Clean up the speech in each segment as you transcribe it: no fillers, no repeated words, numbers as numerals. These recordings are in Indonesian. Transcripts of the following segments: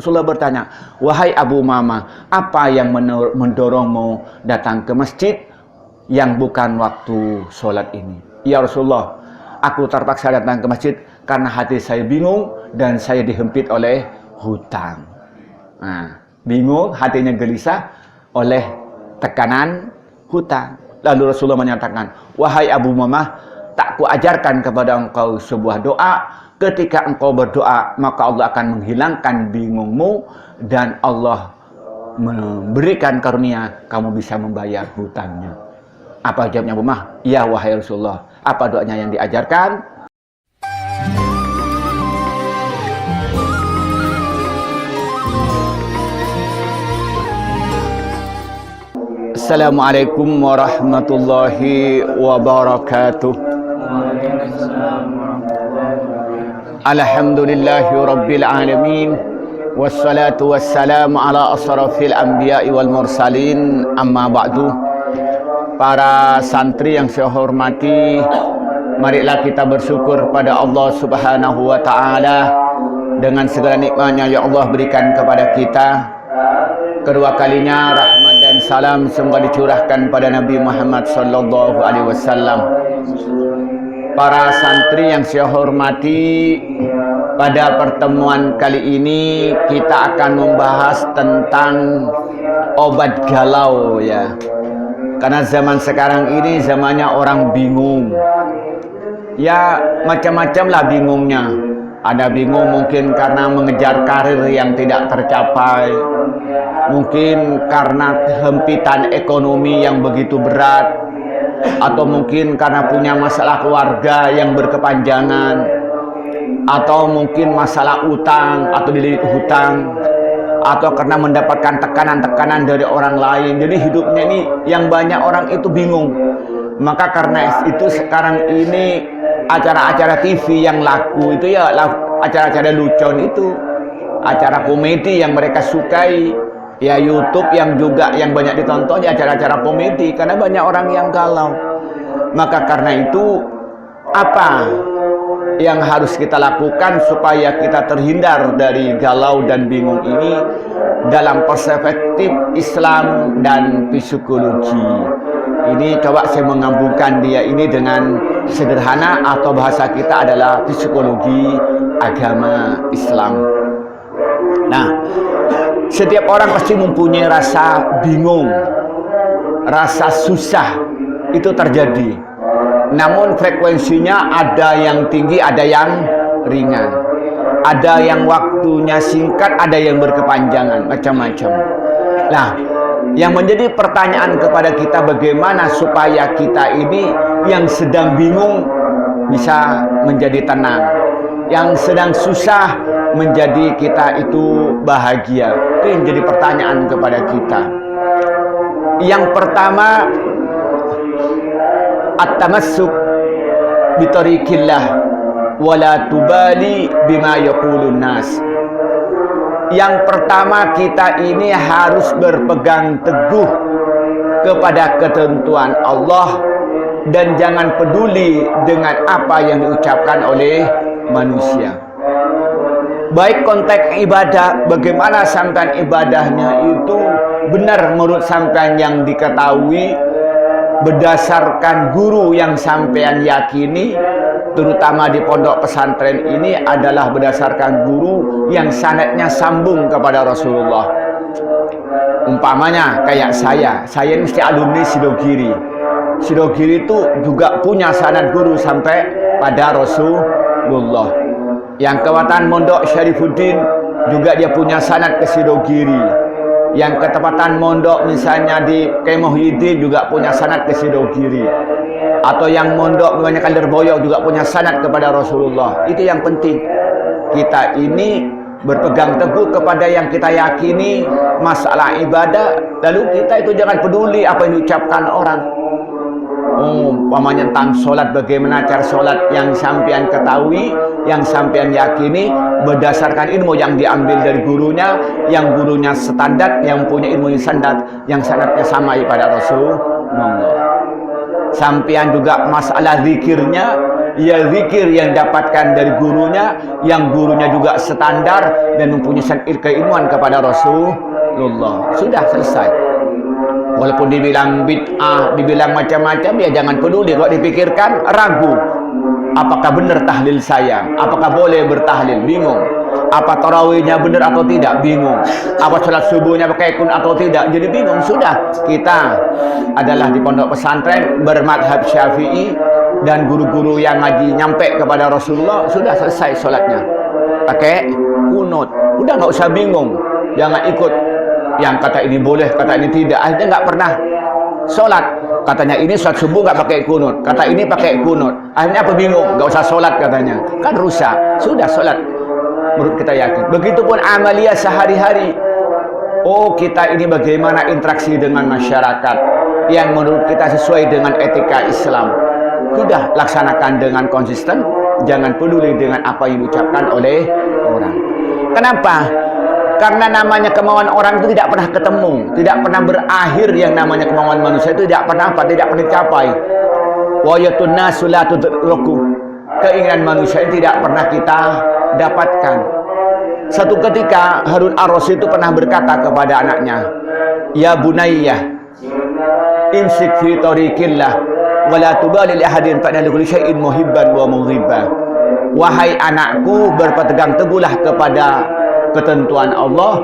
Rasulullah bertanya, wahai Abu Umamah, apa yang mendorongmu datang ke masjid yang bukan waktu sholat ini? Ya Rasulullah, aku terpaksa datang ke masjid karena hati saya bingung dan saya dihempit oleh hutang. Nah, bingung, hatinya gelisah oleh tekanan hutang. Lalu Rasulullah menyatakan, wahai Abu Umamah, tak kuajarkan kepada engkau sebuah doa. Ketika engkau berdoa, maka Allah akan menghilangkan bingungmu dan Allah memberikan karunia kamu bisa membayar hutangnya. Apa jawabnya Abu Umamah? Ya wahai Rasulullah. Apa doanya yang diajarkan? Assalamualaikum warahmatullahi wabarakatuh. Alhamdulillahi rabbil alamin. Wassalatu wassalamu ala asrafil anbiya'i wal mursalin. Amma ba'du. Para santri yang saya hormati, marilah kita bersyukur pada Allah Subhanahu wa taala dengan segala nikmatnya yang Allah berikan kepada kita. Kedua kalinya rahmat dan salam semoga dicurahkan pada Nabi Muhammad sallallahu alaihi wasallam. Para santri yang saya hormati, pada pertemuan kali ini kita akan membahas tentang obat galau ya. Karena zaman sekarang ini zamannya orang bingung. Ya macam-macam lah bingungnya. Ada bingung mungkin karena mengejar karir yang tidak tercapai. Mungkin karena hempitan ekonomi yang begitu berat. Atau mungkin karena punya masalah keluarga yang berkepanjangan, atau mungkin masalah utang atau dililit hutang, atau karena mendapatkan tekanan-tekanan dari orang lain. Jadi hidupnya ini yang banyak orang itu bingung. Maka karena itu sekarang ini acara-acara TV yang laku itu ya acara-acara lucon itu, acara komedi yang mereka sukai. Ya YouTube yang juga yang banyak ditonton ya acara-acara komedi karena banyak orang yang galau. Maka karena itu apa yang harus kita lakukan supaya kita terhindar dari galau dan bingung ini dalam perspektif Islam dan psikologi. Ini coba saya menggabungkan dia ini dengan sederhana atau bahasa kita adalah psikologi agama Islam. Nah, setiap orang pasti mempunyai rasa bingung, rasa susah, itu terjadi. Namun frekuensinya ada yang tinggi, ada yang ringan. Ada yang waktunya singkat, ada yang berkepanjangan, macam-macam. Nah, yang menjadi pertanyaan kepada kita bagaimana supaya kita ini yang sedang bingung bisa menjadi tenang. Yang sedang susah menjadi kita itu bahagia. Itu yang jadi pertanyaan kepada kita. Yang pertama, at-tamassuk bi tariqillah wala tubali bima yaqulun nas. Yang pertama, kita ini harus berpegang teguh kepada ketentuan Allah dan jangan peduli dengan apa yang diucapkan oleh manusia. Baik konteks ibadah, bagaimana sampean ibadahnya itu benar menurut sampean yang diketahui berdasarkan guru yang sampean yakini, terutama di pondok pesantren ini adalah berdasarkan guru yang sanadnya sambung kepada Rasulullah. Umpamanya kayak saya ini mesti alumni Sidogiri. Sidogiri itu juga punya sanad guru sampai pada Rasulullah. Yang kekuatan Mondok Syarifuddin juga dia punya sanad ke Sidogiri. Yang ketepatan mondok misalnya di Kyai Muhyiddin juga punya sanad ke Sidogiri. Atau yang mondok kebanyakan Lirboyo juga punya sanad kepada Rasulullah. Itu yang penting. Kita ini berpegang teguh kepada yang kita yakini masalah ibadah. Lalu kita itu jangan peduli apa yang diucapkan orang. Umpamanya tentang sholat, bagaimana cara sholat yang sampean ketahui, yang sampean yakini berdasarkan ilmu yang diambil dari gurunya, yang gurunya standar, yang punya ilmu standar, yang sanadnya sama pada Rasulullah. Sampean juga masalah zikirnya ya zikir yang dapatkan dari gurunya, yang gurunya juga standar dan mempunyai keilmuan kepada Rasulullah. Sudah selesai. Walaupun dibilang bid'ah, dibilang macam-macam, ya jangan peduli. Kalau dipikirkan, ragu. Apakah benar tahlil saya? Apakah boleh bertahlil? Bingung. Apa tarawihnya benar atau tidak? Bingung. Apa sholat subuhnya pakai kun atau tidak? Jadi bingung. Sudah, kita adalah di pondok pesantren bermadhab Syafi'i dan guru-guru yang ngaji nyampe kepada Rasulullah, sudah selesai sholatnya pakai kunut. Udah nggak usah bingung, jangan ikut yang kata ini boleh, kata ini tidak. Akhirnya nggak pernah sholat. Katanya ini sholat subuh nggak pakai kunut, kata ini pakai kunut. Akhirnya apa, bingung, nggak usah sholat katanya, kan rusak. Sudah sholat menurut kita yakin. Begitupun amalia sehari-hari. Oh, kita ini bagaimana interaksi dengan masyarakat yang menurut kita sesuai dengan etika Islam. Sudah laksanakan dengan konsisten, jangan peduli dengan apa yang diucapkan oleh orang. Kenapa? Karena namanya kemauan orang itu tidak pernah ketemu, tidak pernah berakhir. Yang namanya kemauan manusia itu tidak pernah tidak pernah dicapai. Wa yatun nasu la tudraku. Keinginan manusia itu tidak pernah kita dapatkan. Satu ketika Harun ar-Rasyid itu pernah berkata kepada anaknya, "Ya bunayya, imsik fi tariqillah wala tubali li ahadin fa'na li kulli syai'in muhibban wa mughibban." Wahai anakku, berpegang teguhlah kepada ketentuan Allah,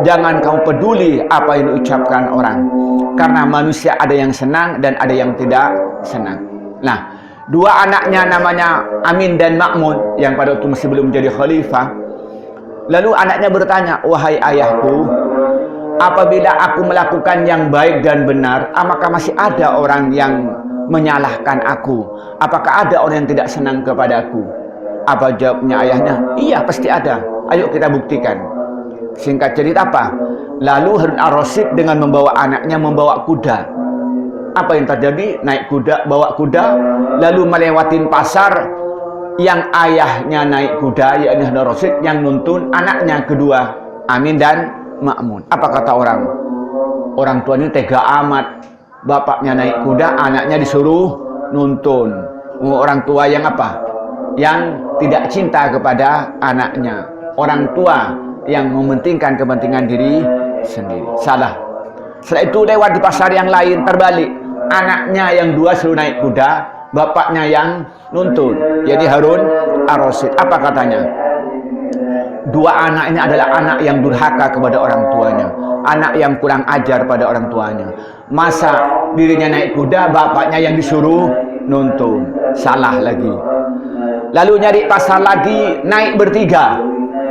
jangan kamu peduli apa yang diucapkan orang, karena manusia ada yang senang dan ada yang tidak senang. Nah, dua anaknya namanya Amin dan Ma'mun yang pada waktu masih belum menjadi khalifah. Lalu anaknya bertanya, "Wahai ayahku, apabila aku melakukan yang baik dan benar, apakah masih ada orang yang menyalahkan aku? Apakah ada orang yang tidak senang kepadaku?" Apa jawabnya ayahnya? "Iya, pasti ada. Ayo kita buktikan." Singkat cerita apa? Lalu Harun ar-Rasyid dengan membawa anaknya membawa kuda. Apa yang terjadi? Naik kuda, bawa kuda, lalu melewatin pasar. Yang ayahnya naik kuda, yakni Harun ar-Rasyid, yang nuntun anaknya kedua, Amin dan Ma'mun. Apa kata orang? Orang tua ini tega amat. Bapaknya naik kuda, anaknya disuruh nuntun. Orang tua yang apa? Yang tidak cinta kepada anaknya. Orang tua yang mementingkan kepentingan diri sendiri. Salah. Setelah itu lewat di pasar yang lain, terbalik. Anaknya yang dua suruh naik kuda, bapaknya yang nuntun. Jadi Harun ar-Rasyid. Apa katanya? Dua anak ini adalah anak yang durhaka kepada orang tuanya, anak yang kurang ajar pada orang tuanya. Masa dirinya naik kuda, bapaknya yang disuruh nuntun. Salah lagi. Lalu nyari pasar lagi, naik bertiga,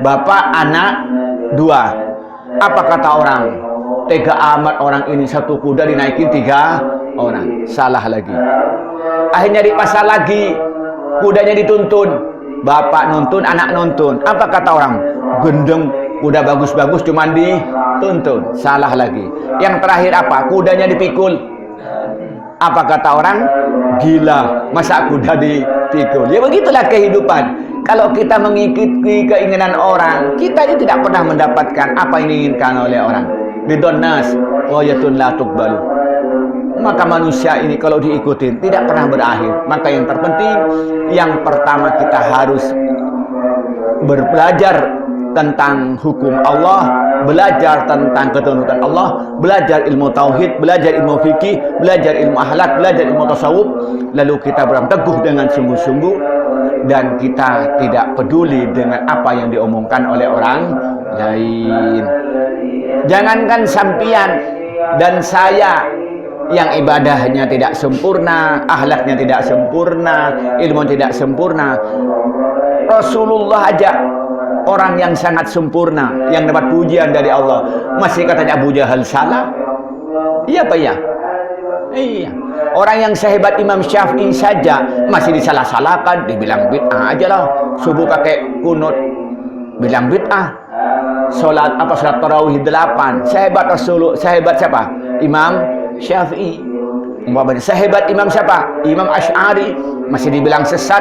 bapak, anak, dua. Apa kata orang? Tega amat orang ini, satu kuda dinaikin tiga orang. Salah lagi. Akhirnya di pasar lagi, kudanya dituntun, bapak nuntun, anak nuntun. Apa kata orang? Gendeng, kuda bagus-bagus cuman dituntun. Salah lagi. Yang terakhir apa? Kudanya dipikul. Apa kata orang? Gila, masa kuda dipikul? Ya begitulah kehidupan. Kalau kita mengikuti keinginan orang, kita ini tidak pernah mendapatkan apa yang diinginkan oleh orang. Ridon nas wa yatun la tuqbalu. Maka manusia ini kalau diikutin tidak pernah berakhir. Maka yang terpenting, yang pertama kita harus belajar tentang hukum Allah, belajar tentang keturunan Allah, belajar ilmu tauhid, belajar ilmu fikih, belajar ilmu akhlak, belajar ilmu tasawuf. Lalu kita berpegang teguh dengan sungguh-sungguh dan kita tidak peduli dengan apa yang diomongkan oleh orang lain. Jangankan sampian dan saya yang ibadahnya tidak sempurna, akhlaknya tidak sempurna, ilmu tidak sempurna. Rasulullah aja orang yang sangat sempurna, yang dapat pujian dari Allah, masih katanya Abu Jahal salah. Iya apa ya? Iya. Orang yang sehebat Imam Syafi'i saja masih disalah-salahkan, dibilang bid'ah aja lah. Subuh pakai kunut, bilang bid'ah. Salat tarawih 8. Sehebat Rasulullah, sehebat siapa? Imam Syafi'i. Sehebat Imam siapa? Imam Asy'ari, masih dibilang sesat,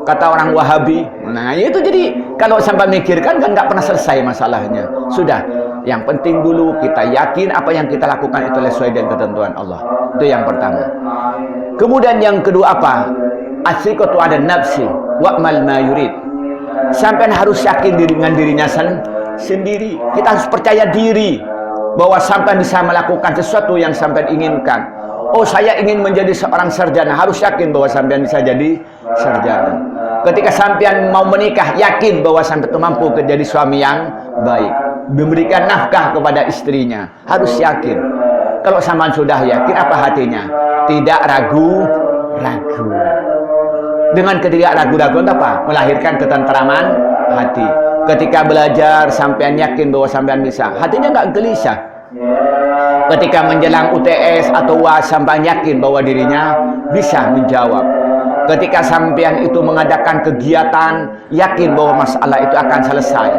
kata orang Wahabi. Nah itu jadi kalau sampai mikirkan kan nggak pernah selesai masalahnya. Sudah, yang penting dulu kita yakin apa yang kita lakukan itu sesuai dengan ketentuan Allah. Itu yang pertama. Kemudian yang kedua apa? As-siqatu 'ala nafsi wa'mal ma yurid. Sampean harus yakin dengan dirinya sendiri. Kita harus percaya diri bahwa sampean bisa melakukan sesuatu yang sampean inginkan. Oh, saya ingin menjadi seorang sarjana. Harus yakin bahwa sampean bisa jadi sarjana. Ketika sampean mau menikah, yakin bahwa sampean itu mampu menjadi suami yang baik, memberikan nafkah kepada istrinya. Harus yakin. Kalau sampean sudah yakin, apa hatinya? Tidak ragu-ragu. Dengan ketiga ragu-ragu apa? Melahirkan ketentraman hati. Ketika belajar, sampean yakin bahwa sampean bisa. Hatinya nggak gelisah. Ketika menjelang UTS atau UAS, sampean yakin bahwa dirinya bisa menjawab. Ketika sampean itu mengadakan kegiatan, yakin bahwa masalah itu akan selesai.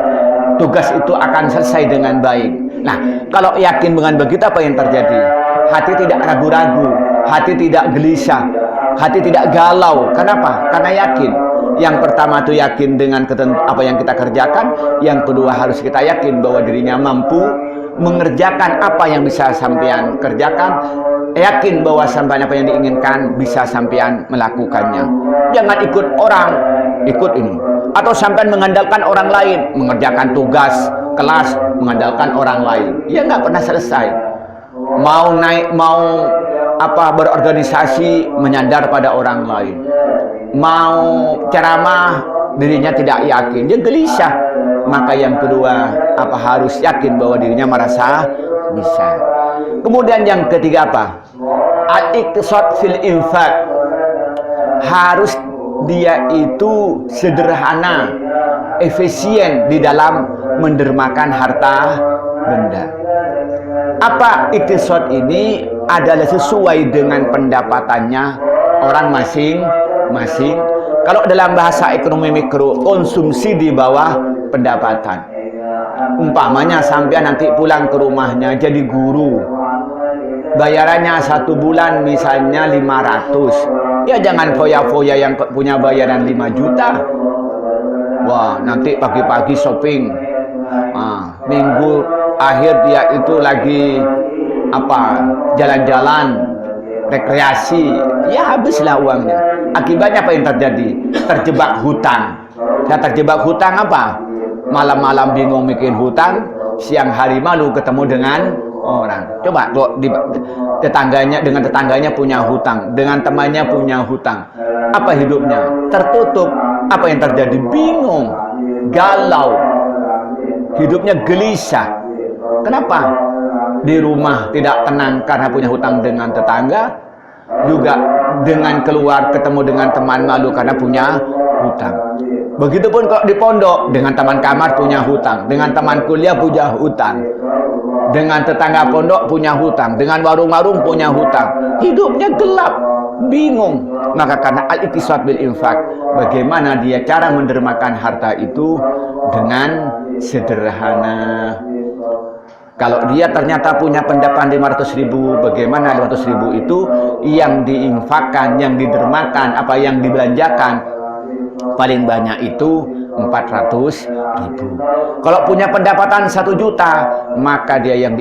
Tugas itu akan selesai dengan baik. Nah, kalau yakin dengan begitu, apa yang terjadi? Hati tidak ragu-ragu, hati tidak gelisah, hati tidak galau. Kenapa? Karena yakin. Yang pertama itu yakin dengan apa yang kita kerjakan. Yang kedua harus kita yakin bahwa dirinya mampu mengerjakan apa yang bisa sampean kerjakan. Yakin bahwa sampean apa yang diinginkan bisa sampean melakukannya. Jangan ikut orang, ikut ini. Atau sampean mengandalkan orang lain, mengerjakan tugas kelas mengandalkan orang lain. Ya nggak pernah selesai. Mau naik, mau berorganisasi menyandar pada orang lain. Mau ceramah, dirinya tidak yakin, dia gelisah. Maka yang kedua, harus yakin bahwa dirinya merasa bisa. Kemudian yang ketiga apa? Al-iqtisad fil infaq. Harus dia itu sederhana, efisien di dalam mendermakan harta benda. Apa iqtisad ini? Adalah sesuai dengan pendapatannya orang masing-masing. Kalau dalam bahasa ekonomi mikro, konsumsi di bawah pendapatan. Umpamanya sampai nanti pulang ke rumahnya jadi guru, bayarannya 1 bulan misalnya 500. Ya jangan foya-foya yang punya bayaran 5 juta. Wah, nanti pagi-pagi shopping. Minggu akhir dia itu lagi jalan-jalan, rekreasi, ya habislah uangnya. Akibatnya apa yang terjadi? Terjebak hutang. Saya terjebak hutang apa? Malam-malam bingung bikin hutang, siang hari malu ketemu dengan orang. Coba dengan tetangganya punya hutang, dengan temannya punya hutang. Apa hidupnya? Tertutup. Apa yang terjadi? Bingung, galau, hidupnya gelisah. Kenapa? Di rumah tidak tenang karena punya hutang dengan tetangga, juga dengan keluar ketemu dengan teman malu karena punya hutang. Begitupun kalau di pondok, dengan teman kamar punya hutang, dengan teman kuliah punya hutang, dengan tetangga pondok punya hutang, dengan warung-warung punya hutang. Hidupnya gelap, bingung. Maka karena al-iqtisad bil infaq, bagaimana dia cara mendermakan harta itu dengan sederhana. Kalau dia ternyata punya pendapatan 500.000, bagaimana 500.000 itu yang diinfakkan, yang didermakan, yang dibelanjakan paling banyak itu 400.000. Kalau punya pendapatan 1 juta, maka dia yang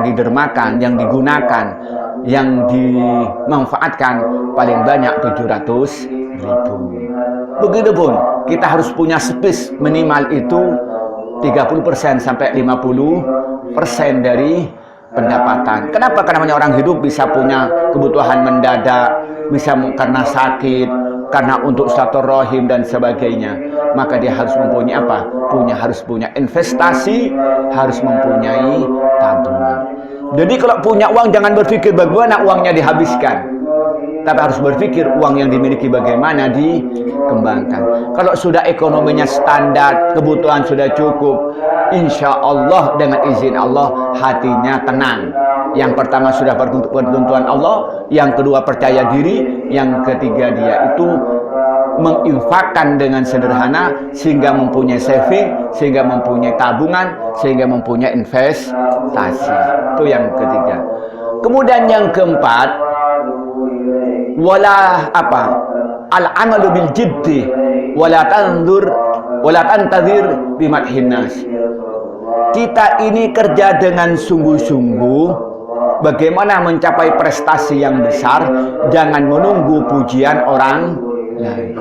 didermakan, yang digunakan, yang dimanfaatkan paling banyak 700.000. Begitupun kita harus punya space minimal itu 30% sampai 50% dari pendapatan. Kenapa? Karena orang hidup bisa punya kebutuhan mendadak, bisa karena sakit, karena untuk silaturahim dan sebagainya. Maka dia harus mempunyai harus punya investasi, harus mempunyai tabungan. Jadi kalau punya uang jangan berpikir bagaimana uangnya dihabiskan, tapi harus berpikir uang yang dimiliki bagaimana dikembangkan. Kalau sudah ekonominya standar, kebutuhan sudah cukup, insya Allah dengan izin Allah hatinya tenang. Yang pertama sudah bertuntunan Allah, yang kedua percaya diri, yang ketiga dia itu menginfakkan dengan sederhana sehingga mempunyai saving, sehingga mempunyai tabungan, sehingga mempunyai investasi. Itu yang ketiga. Kemudian yang keempat, al-amalu bil jiddi wala tantazir bimadhin nas. Kita ini kerja dengan sungguh-sungguh bagaimana mencapai prestasi yang besar, jangan menunggu pujian orang lain.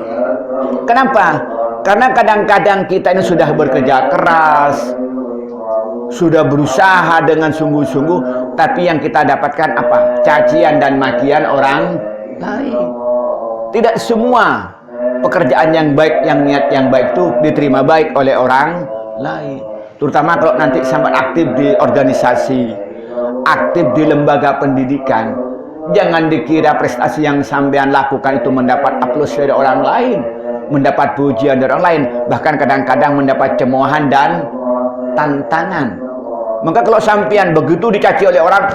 Kenapa? Karena kadang-kadang kita ini sudah bekerja keras, sudah berusaha dengan sungguh-sungguh, tapi yang kita dapatkan apa? Cacian dan makian orang lain. Tidak semua pekerjaan yang baik, yang niat yang baik itu diterima baik oleh orang lain. Terutama kalau nanti sampai aktif di organisasi, aktif di lembaga pendidikan. Jangan dikira prestasi yang sampean lakukan itu mendapat aplaus dari orang lain, mendapat pujian dari orang lain, bahkan kadang-kadang mendapat cemoohan dan tantangan. Maka kalau sampean begitu dicaci oleh orang,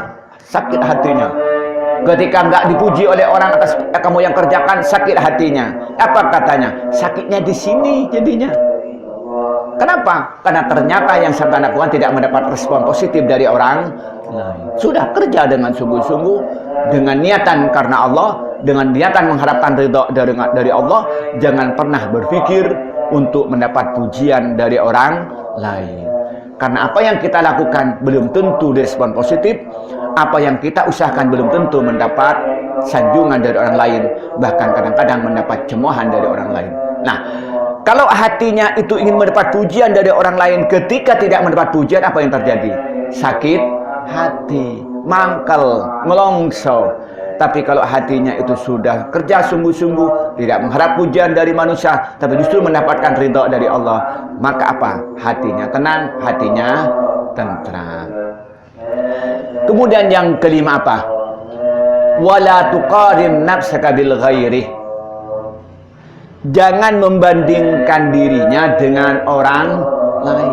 sakit hatinya. Ketika nggak dipuji oleh orang atas kamu yang kerjakan, sakit hatinya. Apa katanya? Sakitnya di sini jadinya. Kenapa? Karena ternyata yang sampean lakukan tidak mendapat respon positif dari orang lain. Sudah kerja dengan sungguh-sungguh, dengan niatan karena Allah, dengan niatan mengharapkan ridha dari Allah, jangan pernah berpikir untuk mendapat pujian dari orang lain. Karena apa yang kita lakukan belum tentu direspon positif, apa yang kita usahakan belum tentu mendapat sanjungan dari orang lain, bahkan kadang-kadang mendapat cemoohan dari orang lain. Nah, kalau hatinya itu ingin mendapat pujian dari orang lain, ketika tidak mendapat pujian, apa yang terjadi? Sakit hati, mangkel, melongso. Tapi kalau hatinya itu sudah kerja sungguh-sungguh, tidak mengharap pujian dari manusia, tapi justru mendapatkan ridha dari Allah, maka apa? Hatinya tenang, hatinya tentram. Kemudian yang kelima apa? Wala tuqarin nafsaka bil ghairi. Jangan membandingkan dirinya dengan orang lain.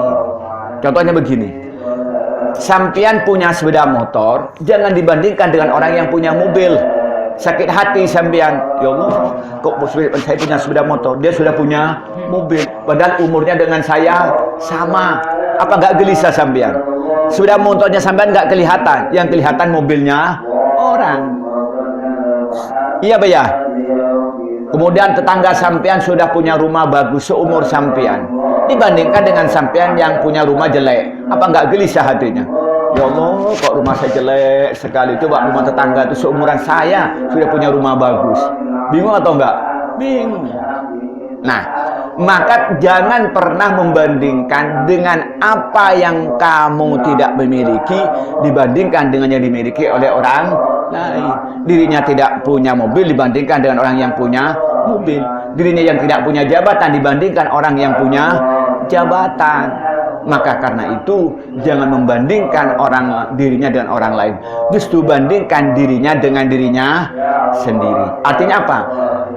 Contohnya begini. Sampian punya sepeda motor, jangan dibandingkan dengan orang yang punya mobil. Sakit hati sampian. Ya Allah, kok saya punya sepeda motor, dia sudah punya mobil, padahal umurnya dengan saya sama. Apa nggak gelisah sampian? Sepeda motornya sampian nggak kelihatan, yang kelihatan mobilnya orang. Iya Pak ya? Kemudian tetangga sampean sudah punya rumah bagus seumur sampean, dibandingkan dengan sampean yang punya rumah jelek. Apa nggak gelisah hatinya? Ya Allah, kok rumah saya jelek sekali. Coba rumah tetangga itu seumuran saya sudah punya rumah bagus. Bingung atau enggak? Bingung. Nah, maka jangan pernah membandingkan dengan apa yang kamu tidak memiliki dibandingkan dengan yang dimiliki oleh orang lain. Dirinya tidak punya mobil dibandingkan dengan orang yang punya mobil. Dirinya yang tidak punya jabatan dibandingkan orang yang punya jabatan. Maka karena itu jangan membandingkan dirinya dengan orang lain. Justru bandingkan dirinya dengan dirinya sendiri. Artinya apa?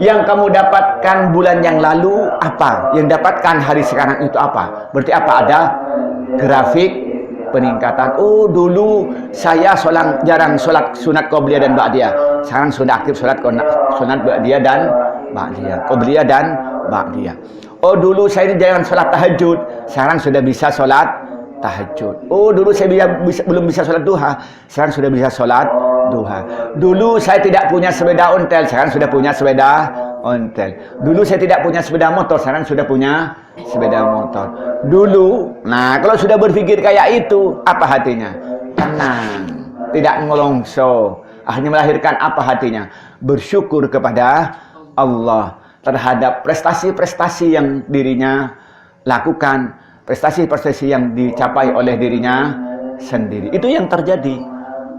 Yang kamu dapatkan bulan yang lalu apa? Yang dapatkan hari sekarang itu apa? Berarti apa? Ada grafik peningkatan. Oh, dulu saya jarang sholat sunat qobliyah dan ba'diyah. Sekarang sudah aktif sholat sunat ba'diyah dan ba'diyah. Qobliyah dan ba'diyah. Oh, dulu saya ini jarang sholat tahajud. Sekarang sudah bisa sholat tahajud. Oh, dulu saya belum bisa sholat duha. Sekarang sudah bisa sholat duha. Dulu saya tidak punya sepeda ontel. Sekarang sudah punya sepeda ontel. Dulu saya tidak punya sepeda motor. Sekarang sudah punya sepeda motor. Dulu, nah kalau sudah berpikir kayak itu, apa hatinya? Tenang, tidak ngelongso. Akhirnya melahirkan apa hatinya? Bersyukur kepada Allah terhadap prestasi-prestasi yang dirinya lakukan, prestasi-prestasi yang dicapai oleh dirinya sendiri. Itu yang terjadi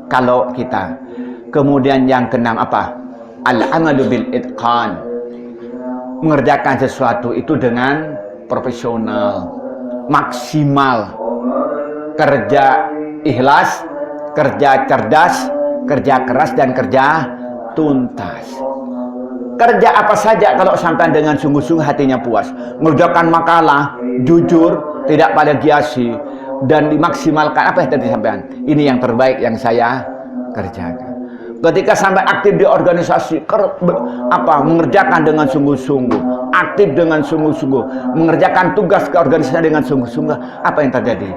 kalau kita. Kemudian yang keenam apa? Al-amalu bil itqan. Mengerjakan sesuatu itu dengan profesional, maksimal. Kerja ikhlas, kerja cerdas, kerja keras, dan kerja tuntas. Kerja apa saja kalau sampai dengan sungguh-sungguh hatinya puas. Mengerjakan makalah, jujur, tidak plagiasi, dan dimaksimalkan. Apa yang tadi sampean? Ini yang terbaik yang saya kerjakan. Ketika sampai aktif di organisasi, mengerjakan dengan sungguh-sungguh, aktif dengan sungguh-sungguh, mengerjakan tugas ke organisasi dengan sungguh-sungguh, apa yang terjadi?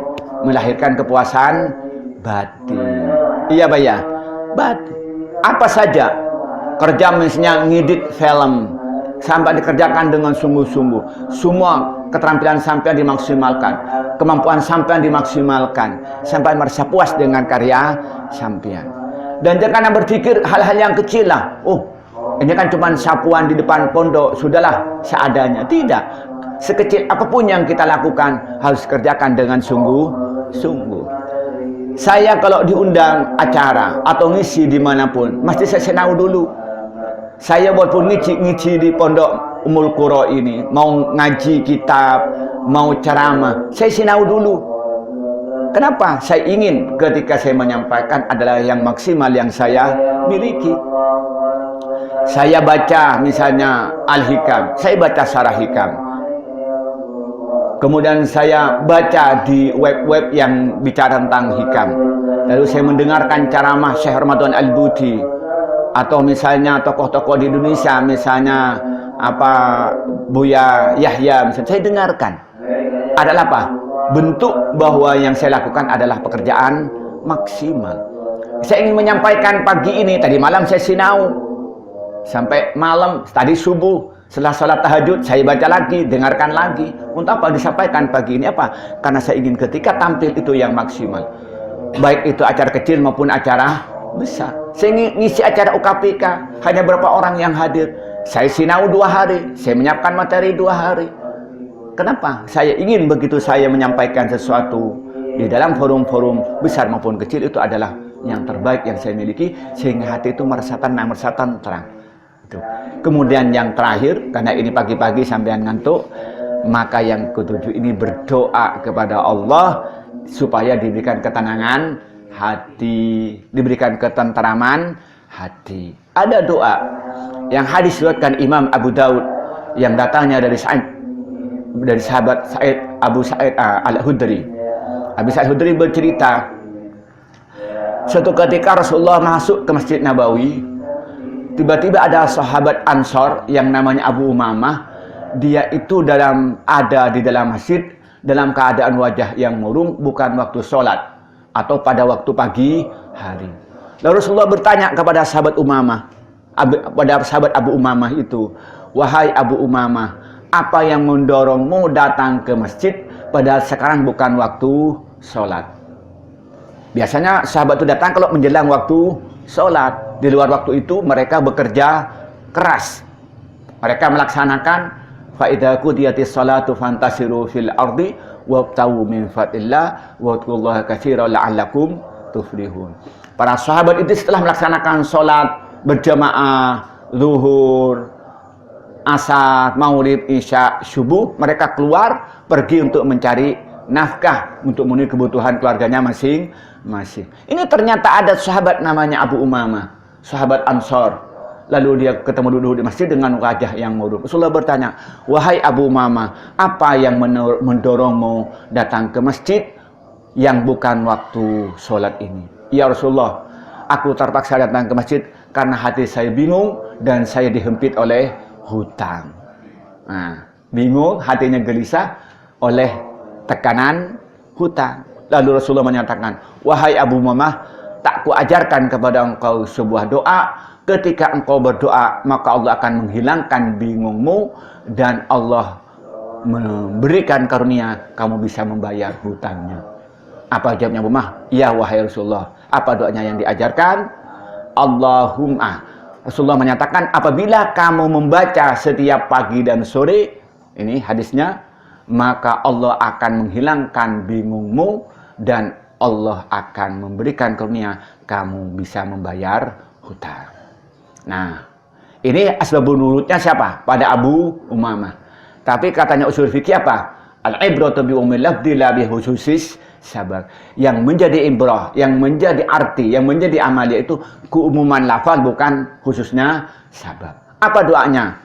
Melahirkan kepuasan batin. Iya Pak ya? Batin. Apa saja? Kerja misalnya ngedit film, sampai dikerjakan dengan sungguh-sungguh. Semua keterampilan sampean dimaksimalkan, kemampuan sampean dimaksimalkan, sampai merasa puas dengan karya sampean. Dan jangan berpikir hal-hal yang kecil lah. Oh, Ini kan cuma sapuan di depan pondok, sudahlah seadanya. Tidak. Sekecil apapun yang kita lakukan harus kerjakan dengan sungguh-sungguh. Saya kalau diundang acara atau ngisi dimanapun, mesti saya sinau dulu. Saya walaupun ngisi di pondok Ummul Qura ini, mau ngaji kitab, mau ceramah, saya sinau dulu. Kenapa? Saya ingin ketika saya menyampaikan adalah yang maksimal yang saya miliki. Saya baca misalnya Al-Hikam, saya baca Syarah Hikam. Kemudian saya baca di web-web yang bicara tentang hikam. Lalu saya mendengarkan ceramah Syekh Ramadan Al-Buti. Atau misalnya tokoh-tokoh di Indonesia, misalnya Buya Yahya, misalnya saya dengarkan. Adalah apa? Bentuk bahwa yang saya lakukan adalah pekerjaan maksimal. Saya ingin menyampaikan pagi ini, tadi malam saya sinau. Sampai malam, tadi subuh. Setelah sholat tahajud, saya baca lagi, dengarkan lagi. Untuk apa disampaikan pagi ini? Apa? Karena saya ingin ketika tampil itu yang maksimal. Baik itu acara kecil maupun acara besar. Saya ingin ngisi acara UKPK. Hanya berapa orang yang hadir. Saya sinau 2 hari. Saya menyiapkan materi 2 hari. Kenapa? Saya ingin begitu saya menyampaikan sesuatu di dalam forum-forum besar maupun kecil, itu adalah yang terbaik yang saya miliki. Sehingga hati itu merasa tenang, merasa tenteram. Kemudian yang terakhir, karena ini pagi-pagi sampean ngantuk, maka yang ketujuh ini berdoa kepada Allah supaya diberikan ketenangan hati, diberikan ketenteraman hati. Ada doa yang hadis riwayatkan Imam Abu Daud yang datangnya dari sahabat Abu Sa'id Al-Khudri. Abu Sa'id Al-Khudri bercerita, suatu ketika Rasulullah masuk ke Masjid Nabawi. Tiba-tiba ada sahabat Ansor yang namanya Abu Umamah. Dia itu ada di dalam masjid dalam keadaan wajah yang murung, bukan waktu sholat atau pada waktu pagi hari. Lalu Rasulullah bertanya kepada sahabat Umamah, pada sahabat Abu Umamah itu, wahai Abu Umamah, apa yang mendorongmu datang ke masjid padahal sekarang bukan waktu sholat? Biasanya sahabat itu datang kalau menjelang waktu sholat. Di luar waktu itu mereka bekerja keras. Mereka melaksanakan fa idza qudiyatis shalatu fantasiru fil ardi wabtagu min fadlillah wadhkurullaha katsiran la'allakum tuflihun. Para sahabat itu setelah melaksanakan sholat berjamaah zuhur, asar, maulid, isya, subuh, mereka keluar pergi untuk mencari nafkah untuk memenuhi kebutuhan keluarganya masing-masing. Ini ternyata ada sahabat namanya Abu Umamah, sahabat Ansor. Lalu dia ketemu duduk di masjid dengan wajah yang murung. Rasulullah bertanya, wahai Abu Umamah, apa yang mendorongmu datang ke masjid yang bukan waktu sholat ini? Ya Rasulullah, aku terpaksa datang ke masjid karena hati saya bingung dan saya dihempit oleh hutang. Nah, bingung, hatinya gelisah oleh tekanan hutang. Lalu Rasulullah menyatakan, wahai Abu Umamah, tak kuajarkan kepada engkau sebuah doa. Ketika engkau berdoa, maka Allah akan menghilangkan bingungmu dan Allah memberikan karunia kamu bisa membayar hutangnya. Apa jawabnya Abu Umamah? Ya wahai Rasulullah. Apa doanya yang diajarkan? Allahumma. Rasulullah menyatakan, apabila kamu membaca setiap pagi dan sore, ini hadisnya, maka Allah akan menghilangkan bingungmu dan Allah akan memberikan karunia kamu bisa membayar hutang. Nah, ini asbabun nurutnya siapa? Pada Abu Umamah. Tapi katanya usul fikih apa? Al-ibratu bi umumil lafzi la bi khususis sabar. Yang menjadi ibrah, yang menjadi arti, yang menjadi amalia itu keumuman lafaz bukan khususnya sabab. Apa doanya?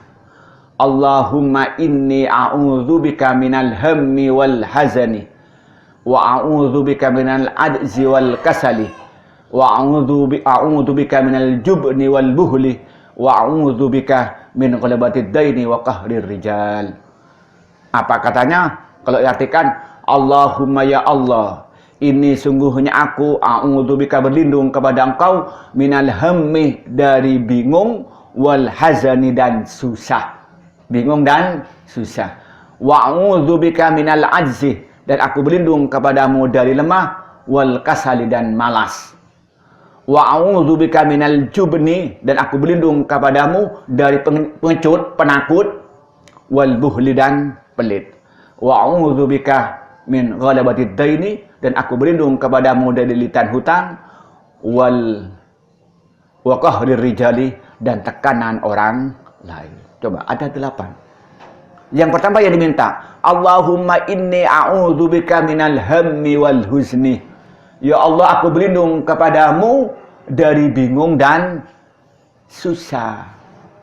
Allahumma inni a'udzubika minal hammi wal hazani wa a'udzubika minal ajzi wal kasali wa a'udzubika minal jubni wal buhli wa a'udzubika min ghalabatid daini wa qahrir rijal. Apa katanya? Kalau diartikan, Allahumma ya Allah, ini sungguhnya aku a'udzubika berlindung kepada engkau minal hammi dari bingung wal hazani dan susah. Bingung dan susah. Wa a'udzubika minal ajzi, dan aku berlindung kepadamu dari lemah wal kasali dan malas. Wa a'udzubika minal jubni, dan aku berlindung kepadamu dari pengecut, penakut, wal buhli, dan pelit. Wa a'udzubika min ghalabatid daini, dan aku berlindung kepadamu dari lilitan hutang, wa qahrir rijali, dan tekanan orang lain. Coba ada 8. Yang pertama yang diminta, Allahumma inni a'udzubika minal hammi wal huzni. Ya Allah, aku berlindung kepadamu dari bingung dan susah.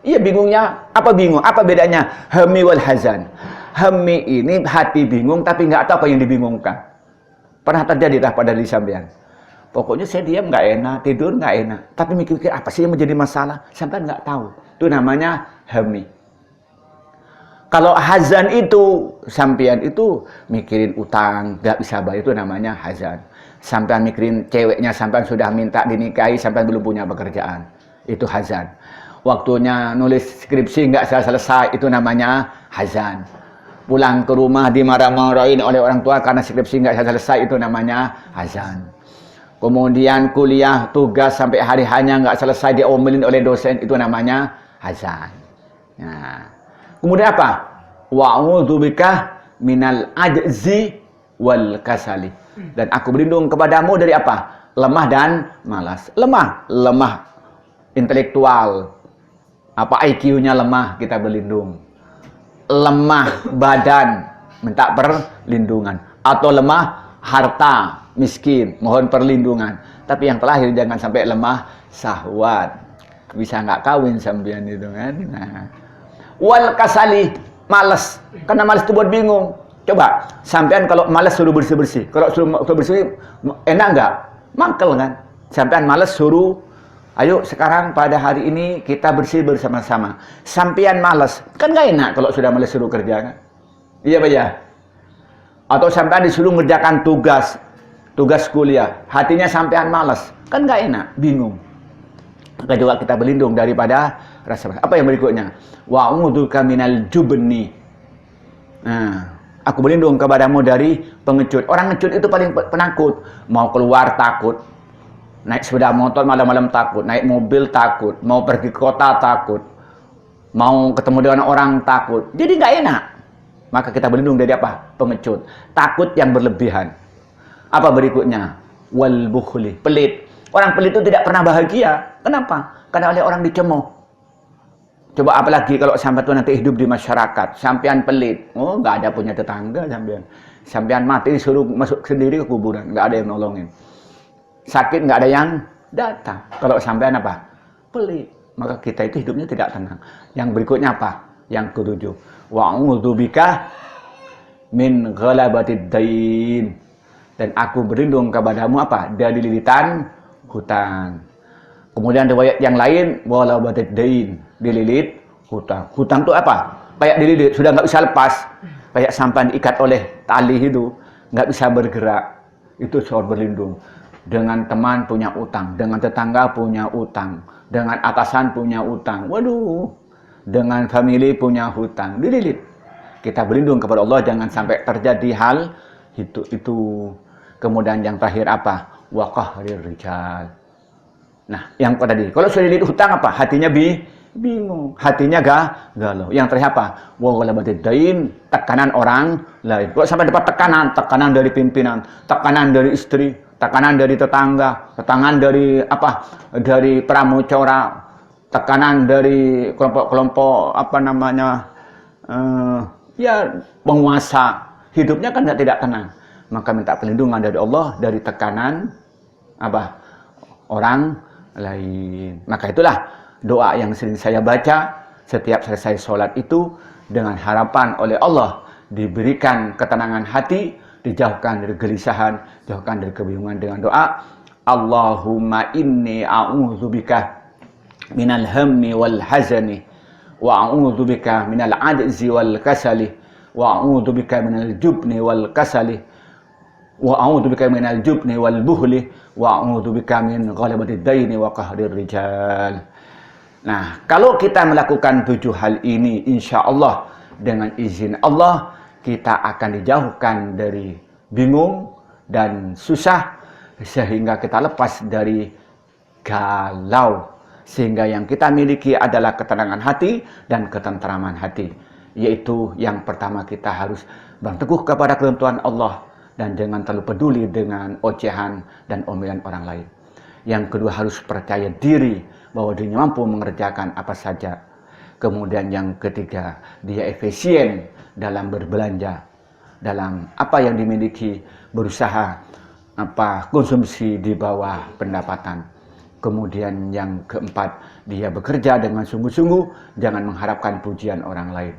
Iya, bingungnya apa bingung? Apa bedanya hammi wal hazan? Hammi ini hati bingung tapi nggak tahu apa yang dibingungkan. Pernah terjadi tak pada diri sampean? Pokoknya saya diam nggak enak, tidur nggak enak, tapi mikir-mikir apa sih yang menjadi masalah? Sampean nggak tahu. Itu namanya hammi. Kalau hazan itu, sampean itu mikirin utang, nggak bisa bayar, itu namanya hazan. Sampean mikirin ceweknya, sampean sudah minta dinikahi, sampean belum punya pekerjaan, itu hazan. Waktunya nulis skripsi nggak selesai, itu namanya hazan. Pulang ke rumah dimarah-marahin oleh orang tua karena skripsi nggak selesai, itu namanya hazan. Kemudian kuliah, tugas sampai hari hanya nggak selesai, diomelin oleh dosen, itu namanya hazan. Nah, kemudian apa? Wa'udzubika minal ajzi wal kasali. Dan aku berlindung kepadamu dari apa? Lemah dan malas. Lemah intelektual. Apa IQ-nya lemah, kita berlindung. Lemah badan, minta perlindungan. Atau lemah harta, miskin, mohon perlindungan. Tapi yang terakhir jangan sampai lemah syahwat. Bisa nggak kawin sampean itu kan. Nah. Wal kasali, malas. Karena malas itu buat bingung. Coba, sampean kalau malas suruh bersih-bersih. Kalau suruh bersih, enak nggak? Mangkel kan? Sampean malas suruh, ayo sekarang pada hari ini kita bersih bersama-sama. Sampean malas, kan nggak enak kalau sudah malas suruh kerja kan? Iya Pak ya? Atau sampean disuruh mengerjakan tugas kuliah. Hatinya sampean malas, kan nggak enak, bingung. Maka juga kita berlindung daripada rasa. Apa yang berikutnya? Wa'udzubika minal jubni. Nah, aku berlindung kepadamu dari pengecut. Orang ngecut itu paling penakut. Mau keluar takut. Naik sepeda motor malam-malam takut. Naik mobil takut. Mau pergi ke kota takut. Mau ketemu dengan orang takut. Jadi nggak enak. Maka kita berlindung dari apa? Pengecut. Takut yang berlebihan. Apa berikutnya? Wal bukhli. Pelit. Orang pelit itu tidak pernah bahagia. Kenapa? Karena oleh orang dicemooh. Coba apalagi kalau sampai tuh nanti hidup di masyarakat, sampean pelit. Oh, nggak ada punya tetangga sampean. Sampean mati disuruh masuk sendiri ke kuburan, nggak ada yang nolongin. Sakit nggak ada yang datang. Kalau sampean apa? Pelit. Maka kita itu hidupnya tidak tenang. Yang berikutnya apa? Yang ketujuh. Wa'udzubika min ghalabatid dain. Dan aku berlindung kepadamu apa? Dari lilitan hutang. Kemudian riwayat yang lain, ghalabatid dain, dililit hutang. Hutang itu apa? Kayak dililit, sudah nggak bisa lepas. Kayak sampai diikat oleh tali itu, nggak bisa bergerak. Itu soal berlindung. Dengan teman punya utang, dengan tetangga punya utang, dengan atasan punya utang. Waduh, dengan family punya hutang, dililit. Kita berlindung kepada Allah jangan sampai terjadi hal itu. Kemudian yang terakhir apa? Wa qahrir rijal. Nah, yang tadi, kalau sudah dililit hutang apa? Hatinya bingung, hatinya galau. Yang terakhir apa? Wa ghalabatid dain, tekanan orang lain. Kalau sampai dapat tekanan dari pimpinan, tekanan dari istri, tekanan dari tetangga, tekanan dari apa? Dari pramucara, tekanan dari kelompok-kelompok apa namanya? Ya penguasa. Hidupnya kan tidak tenang. Maka minta perlindungan dari Allah dari tekanan apa? Orang lain. Maka itulah doa yang sering saya baca setiap selesai sholat itu dengan harapan oleh Allah diberikan ketenangan hati, dijauhkan dari gelisahan, dijauhkan dari kebingungan dengan doa Allahumma inni a'udzubika minal hammi wal hazani wa a'udzubika minal ajzi wal kasali wa a'udzubika minal jubni wal kasali wa a'udzubika minal jubni wal buhli wa a'udzubika min ghalabatid daini wa qahrir rijal. Nah, kalau kita melakukan 7 hal ini, insya Allah dengan izin Allah kita akan dijauhkan dari bingung dan susah sehingga kita lepas dari galau. Sehingga yang kita miliki adalah ketenangan hati dan ketentraman hati. Yaitu yang pertama kita harus berteguh kepada ketentuan Allah dan jangan terlalu peduli dengan ocehan dan omelan orang lain. Yang kedua harus percaya diri bahwa dirinya mampu mengerjakan apa saja. Kemudian yang ketiga, dia efisien dalam berbelanja, dalam apa yang dimiliki, berusaha konsumsi di bawah pendapatan. Kemudian yang keempat, dia bekerja dengan sungguh-sungguh, jangan mengharapkan pujian orang lain.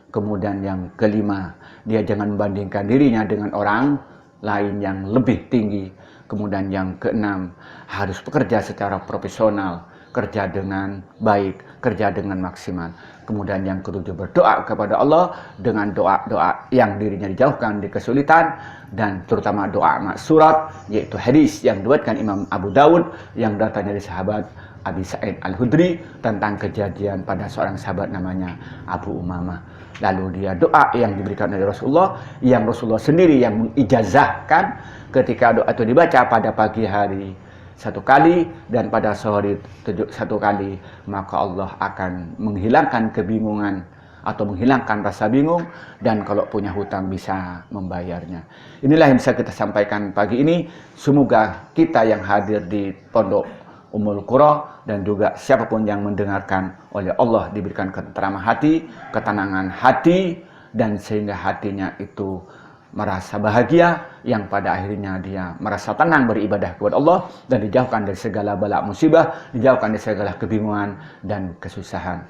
Kemudian yang kelima, dia jangan membandingkan dirinya dengan orang lain yang lebih tinggi. Kemudian yang keenam, harus bekerja secara profesional, kerja dengan baik, kerja dengan maksimal. Kemudian yang ketujuh, berdoa kepada Allah dengan doa-doa yang dirinya dijauhkan di kesulitan, dan terutama doa maksurat, yaitu hadis yang diriwayatkan Imam Abu Dawud yang datang dari sahabat Abi Sa'id Al-Khudri tentang kejadian pada seorang sahabat namanya Abu Umamah. Lalu dia doa yang diberikan oleh Rasulullah, yang Rasulullah sendiri yang mengijazahkan ketika doa itu dibaca pada pagi hari 1 kali dan pada sore 1 kali, maka Allah akan menghilangkan kebingungan atau menghilangkan rasa bingung, dan kalau punya hutang bisa membayarnya. Inilah yang bisa kita sampaikan pagi ini. Semoga kita yang hadir di Pondok Ummul Qura dan juga siapapun yang mendengarkan oleh Allah diberikan ketenteraman hati, ketenangan hati, dan sehingga hatinya itu merasa bahagia, yang pada akhirnya dia merasa tenang beribadah kepada Allah dan dijauhkan dari segala bala musibah, dijauhkan dari segala kebingungan dan kesusahan.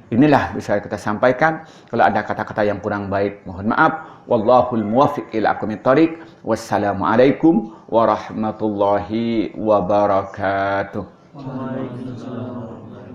Inilah bisa kita sampaikan. Kalau ada kata-kata yang kurang baik, mohon maaf. Wallahul muwaffiq ila aqwamit thoriq. Wassalamualaikum warahmatullahi wabarakatuh. Waalaikumsalam.